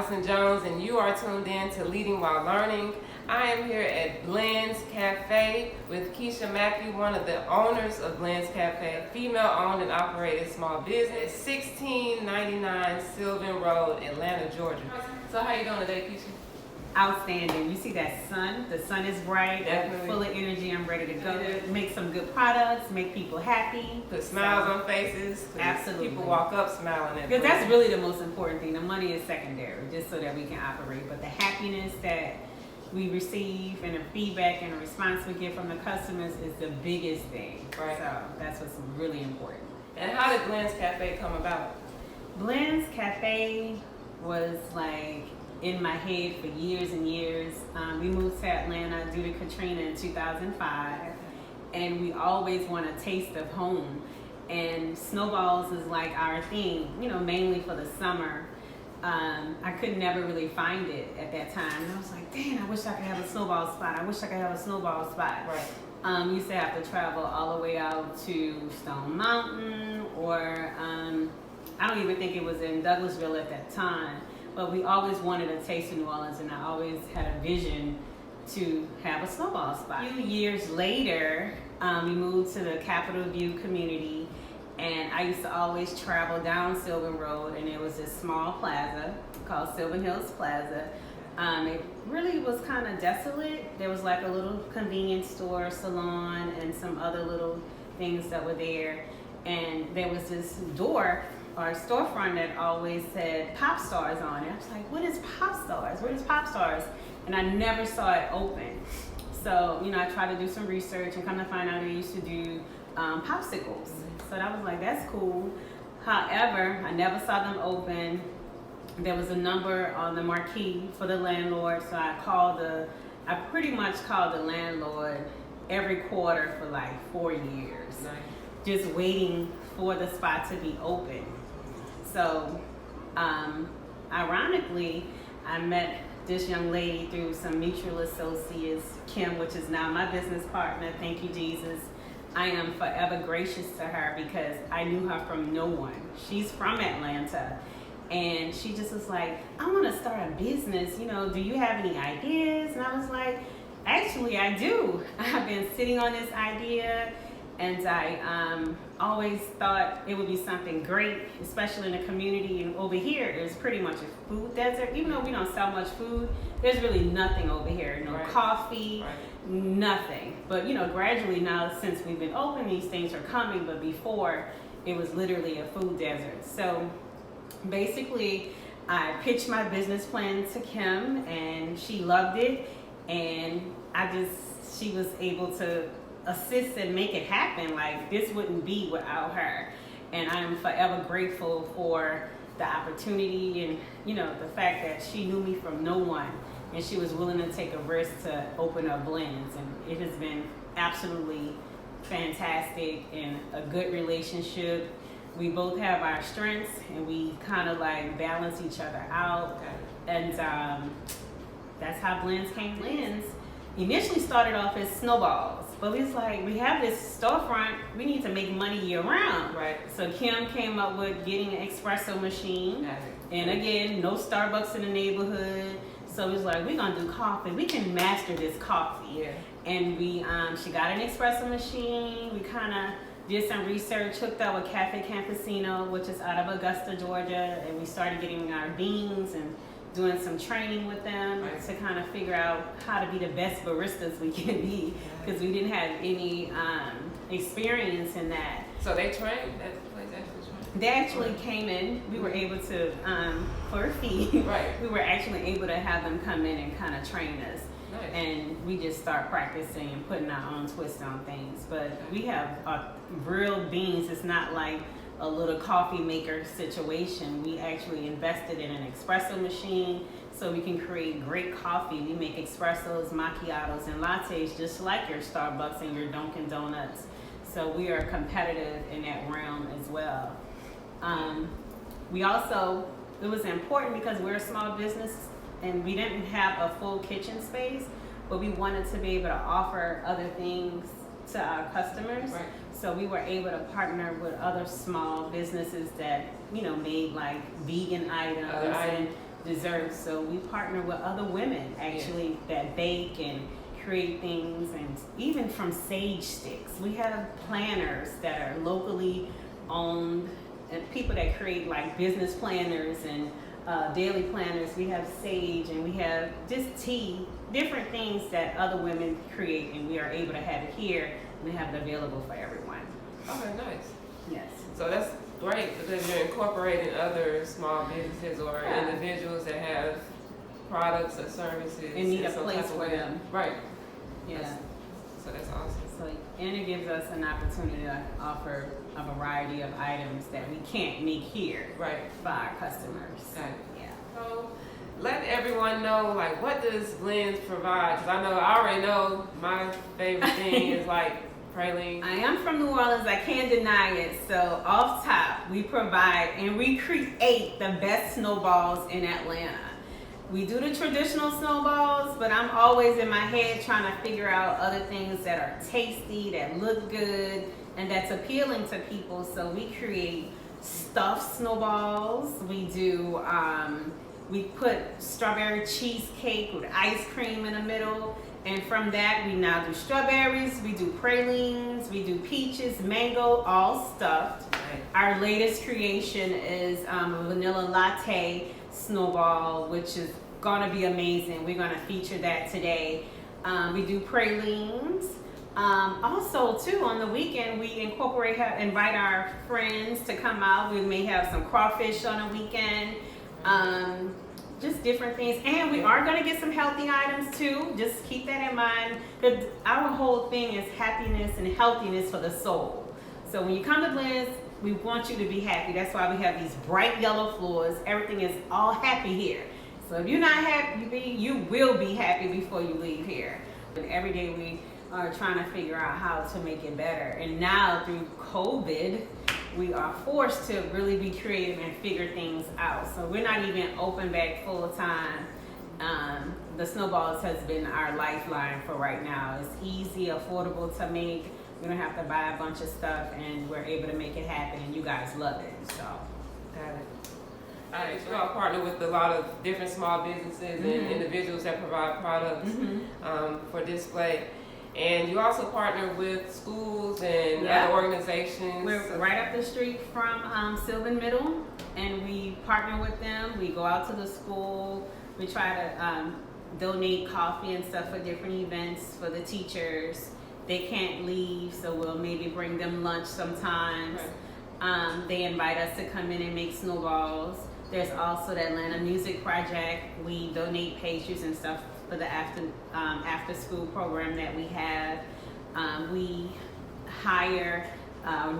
Allison Jones, and you are tuned in to Leading While Learning. I am here at Blendz Cafe with Keisha Matthew, one of the owners of Blendz Cafe, a female-owned and operated small business, 1699 Sylvan Road, Atlanta, Georgia. So how you doing today, Keisha? Outstanding. You see that sun? The sun is bright. Definitely. I'm full of energy. I'm ready to go. Make some good products. Make people happy. Put smiles on faces. Absolutely. People walk up smiling at Because that's really the most important thing. The money is secondary, just so that we can operate. But the happiness that we receive and the feedback and the response we get from the customers is the biggest thing. Right. So that's what's really important. And how did Blendz Cafe come about? Blendz Cafe was like in my head for years and years. We moved to Atlanta due to Katrina in 2005, and we always want a taste of home. And snowballs is like our thing, mainly for the summer. I could never really find it at that time. And I was like, dang, I wish I could have a snowball spot. I wish I could have a snowball spot. Right. Used to have to travel all the way out to Stone Mountain, or I don't even think it was in Douglasville at that time. But we always wanted a taste of New Orleans, and I always had a vision to have a snowball spot. A few years later, we moved to the Capitol View community, and I used to always travel down Sylvan Road, and there was this small plaza called Sylvan Hills Plaza. It really was kind of desolate. There was like a little convenience store, salon, and some other little things that were there. And there was this door or storefront that always said Pop Stars on it. I was like, what is Pop Stars? What is Pop Stars? And I never saw it open. So, I tried to do some research and come to find out they used to do popsicles. So that was like, that's cool. However, I never saw them open. There was a number on the marquee for the landlord, so I pretty much called the landlord every quarter for like 4 years. Nice. Just waiting for the spot to be open. So, ironically, I met this young lady through some mutual associates, Kim, which is now my business partner. Thank you, Jesus. I am forever gracious to her because I knew her from no one. She's from Atlanta, and she just was like, I want to start a business. Do you have any ideas? And I was like, actually, I do. I've been sitting on this idea, and I always thought it would be something great, especially in the community. And over here, it's pretty much a food desert. Even though we don't sell much food, there's really nothing over here. No Right. coffee, Right. nothing. But, gradually now, since we've been open, these things are coming. But before, it was literally a food desert. So basically, I pitched my business plan to Kim, and she loved it. And she was able to assist and make it happen. Like, this wouldn't be without her, and I am forever grateful for the opportunity and the fact that she knew me from no one, and she was willing to take a risk to open up Blendz, and it has been absolutely fantastic and a good relationship. We both have our strengths, and we kind of like balance each other out. And that's how Blendz came. Blendz initially started off as snowballs, but we was like, we have this storefront, we need to make money year round. Right. So Kim came up with getting an espresso machine, and again, no Starbucks in the neighborhood. So it was like, we're gonna do coffee. We can master this coffee. Yeah. And she got an espresso machine. We kind of did some research, hooked up with Cafe Campesino, which is out of Augusta, Georgia, and we started getting our beans and doing some training with them to kind of figure out how to be the best baristas we can be, because we didn't have any experience in that. So they trained? That place actually trained? They actually came in. We were able to, for a fee, Right. we were actually able to have them come in and kind of train us. Nice. And we just start practicing and putting our own twist on things. But we have real beans. It's not like a little coffee maker situation. We actually invested in an espresso machine so we can create great coffee. We make espressos, macchiatos, and lattes just like your Starbucks and your Dunkin' Donuts. So we are competitive in that realm as well. We also, it was important because we're a small business and we didn't have a full kitchen space, but we wanted to be able to offer other things to our customers. Right. So we were able to partner with other small businesses that, made like vegan items and desserts. So we partner with other women actually that bake and create things, and even from sage sticks. We have planners that are locally owned and people that create like business planners and daily planners. We have sage, and we have just tea, different things that other women create, and we are able to have it here and have it available for everyone. Okay, nice. Yes. So that's great because you're incorporating other small businesses or individuals that have products or services And need a some place type of for way. them. Right. Yeah. So that's awesome. So, and it gives us an opportunity to offer a variety of items that we can't make here Right. for our customers. Okay. Yeah. So let everyone know, like, what does Blendz provide? Because I already know my favorite thing is like praline. I am from New Orleans, I can't deny it. So off top, we provide and we create the best snowballs in Atlanta. We do the traditional snowballs, but I'm always in my head trying to figure out other things that are tasty, that look good, and that's appealing to people. So we create stuffed snowballs. We do, we put strawberry cheesecake with ice cream in the middle. And from that, we now do strawberries, we do pralines, we do peaches, mango, all stuffed. Right. Our latest creation is a vanilla latte snowball, which is gonna be amazing. We're gonna feature that today. We do pralines. Also, too, on the weekend, we invite our friends to come out. We may have some crawfish on the weekend. Just different things. And we are gonna get some healthy items too. Just keep that in mind. Because our whole thing is happiness and healthiness for the soul. So when you come to Blendz, we want you to be happy. That's why we have these bright yellow floors. Everything is all happy here. So if you're not happy, you will be happy before you leave here. But every day we are trying to figure out how to make it better. And now through COVID, we are forced to really be creative and figure things out. So we're not even open back full time. The snowballs has been our lifeline for right now. It's easy, affordable to make. We don't have to buy a bunch of stuff, and we're able to make it happen, and you guys love it. So, Got it. All right, so y'all partner with a lot of different small businesses and individuals that provide products for display. And you also partner with schools and other organizations. We're right up the street from Sylvan Middle, and we partner with them. We go out to the school. We try to donate coffee and stuff for different events for the teachers. They can't leave, so we'll maybe bring them lunch sometimes. Right. They invite us to come in and make snowballs. There's also the Atlanta Music Project. We donate pastries and stuff for the after school program that we have. We hire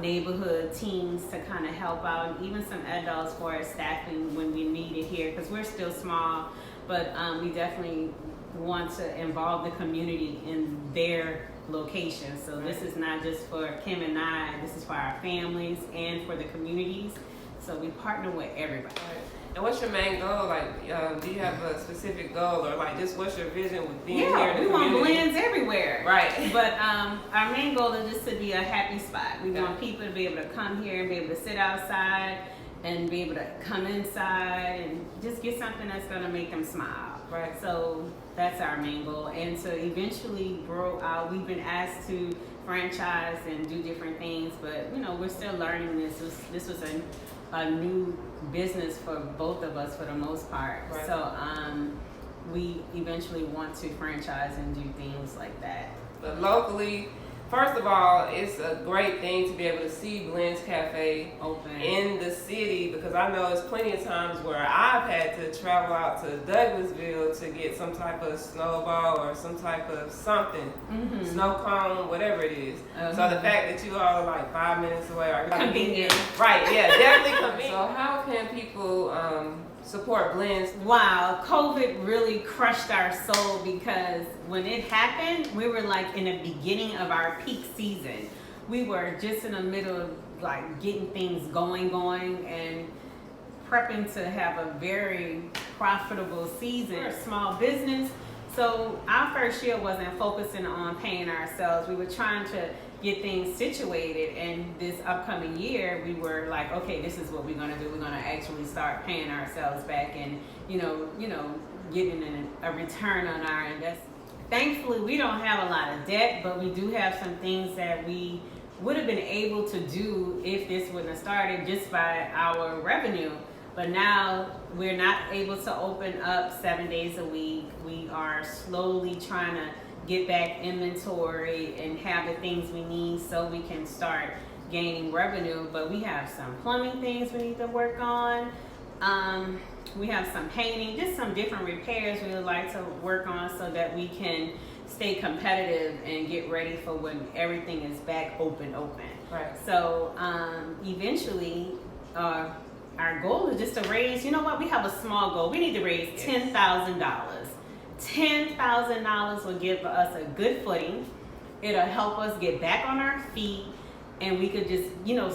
neighborhood teams to kind of help out, and even some adults for our staffing when we need it here, because we're still small, but we definitely want to involve the community in their location. So this is not just for Kim and I, this is for our families and for the communities. So we partner with everybody. Right. And what's your main goal? Like, do you have a specific goal, or like just what's your vision with being here in the community? We want Blendz everywhere. Right. But our main goal is just to be a happy spot. We want people to be able to come here and be able to sit outside and be able to come inside and just get something that's going to make them smile. Right. So that's our main goal. And to eventually grow out, we've been asked to franchise and do different things, but you know, we're still learning this. This was a new business for both of us for the most part. Right. So we eventually want to franchise and do things like that. But locally, first of all, it's a great thing to be able to see Blendz Cafe Open in the city, because I know there's plenty of times where I've had to travel out to Douglasville to get some type of snowball or some type of something, snow cone, whatever it is. So the fact that you all are like 5 minutes away are convenient. Right, yeah, definitely convenient. So how can people support Blendz? Wow, COVID really crushed our soul, because when it happened, we were like in the beginning of our peak season. We were just in the middle of like getting things going and prepping to have a very profitable season. We're a small business, So our first year wasn't focusing on paying ourselves. We were trying to get things situated, and this upcoming year we were like, okay, this is what we're gonna do. We're gonna actually start paying ourselves back, and getting a return on our investment. Thankfully, we don't have a lot of debt, but we do have some things that we would have been able to do if this wouldn't have started just by our revenue. But now we're not able to open up 7 days a week. We are slowly trying to get back inventory and have the things we need so we can start gaining revenue. But we have some plumbing things we need to work on. We have some painting, just some different repairs we would like to work on so that we can stay competitive and get ready for when everything is back open. Right. So eventually, our goal is just to raise, we have a small goal. We need to raise $10,000. $10,000 will give us a good footing. It'll help us get back on our feet, and we could just,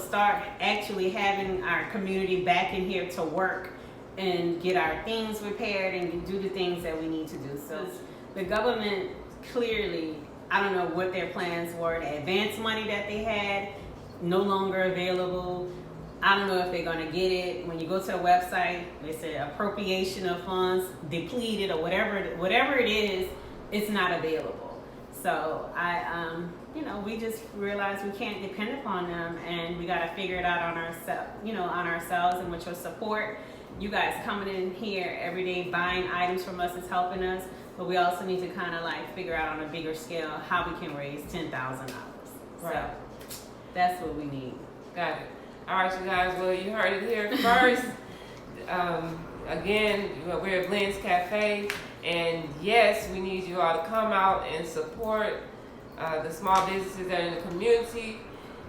start actually having our community back in here to work and get our things repaired and do the things that we need to do. So the government clearly, I don't know what their plans were. The advance money that they had, no longer available. I don't know if they're going to get it. When you go to the website, they say appropriation of funds depleted or whatever it is, it's not available. So we just realized we can't depend upon them, and we got to figure it out on ourselves. And with your support, you guys coming in here every day buying items from us is helping us. But we also need to kind of figure out on a bigger scale how we can raise $10,000. Right. So that's what we need. Got it. All right, you guys. Well, you heard it here first. Again, we're at Blendz Cafe, and yes, we need you all to come out and support the small businesses that are in the community,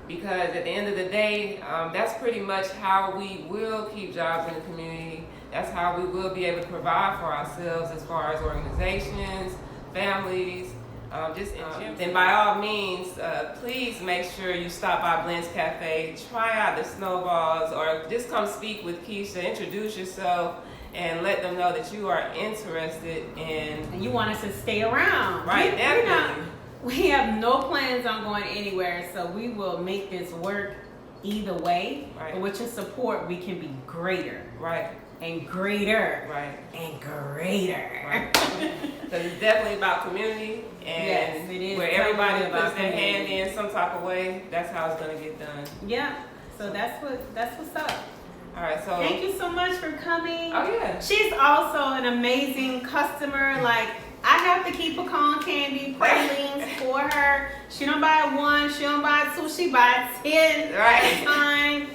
because at the end of the day, that's pretty much how we will keep jobs in the community. That's how we will be able to provide for ourselves as far as organizations, families, then by all means, please make sure you stop by Blendz Cafe, try out the snowballs, or just come speak with Keisha, introduce yourself, and let them know that you are interested in... And you want us to stay around. Right, definitely. We have no plans on going anywhere, so we will make this work either way. Right. But with your support, we can be greater. Right. And greater. Right. And greater. Right. Because it's definitely about community, and yes, it is where everybody totally puts their hand in some type of way, that's how it's going to get done. Yeah. So that's what's up. All right, so thank you so much for coming. Oh yeah. She's also an amazing customer. I have to keep pecan candy pralines for her. She don't buy one, she don't buy two, she buys 10 at a time.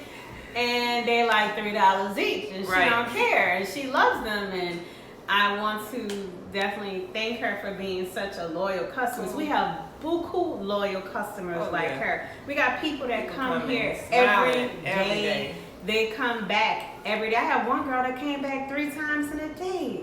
And they're like $3 each, and she don't care, and she loves them. And I want to definitely thank her for being such a loyal customer. We have buku loyal customers like her. We got people that come here every day. They come back every day. I have one girl that came back 3 times in a day.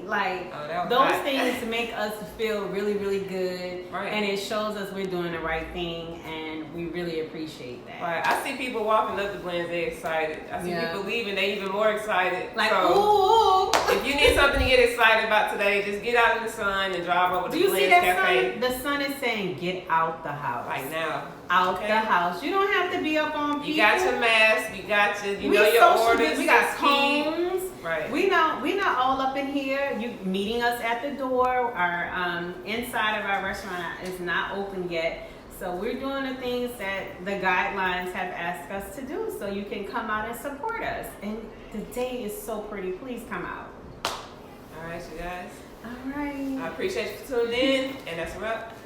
Those things make us feel really, really good. Right. And it shows us we're doing the right thing, and we really appreciate that. Right. I see people walking up the Blendz, they're excited. I see people leaving, they're even more excited. Ooh. If you need something to get excited about today, just get out in the sun and drive over to Blendz Cafe. Sun? The sun is saying get out the house. Right now. Out the house. You don't have to be up on people. You got your mask, you got your orders. We got cones. Right. We not all up in here. You meeting us at the door. Our inside of our restaurant is not open yet. So we're doing the things that the guidelines have asked us to do, so you can come out and support us. And the day is so pretty. Please come out. All right, you guys. All right. I appreciate you for tuning in, and that's a wrap.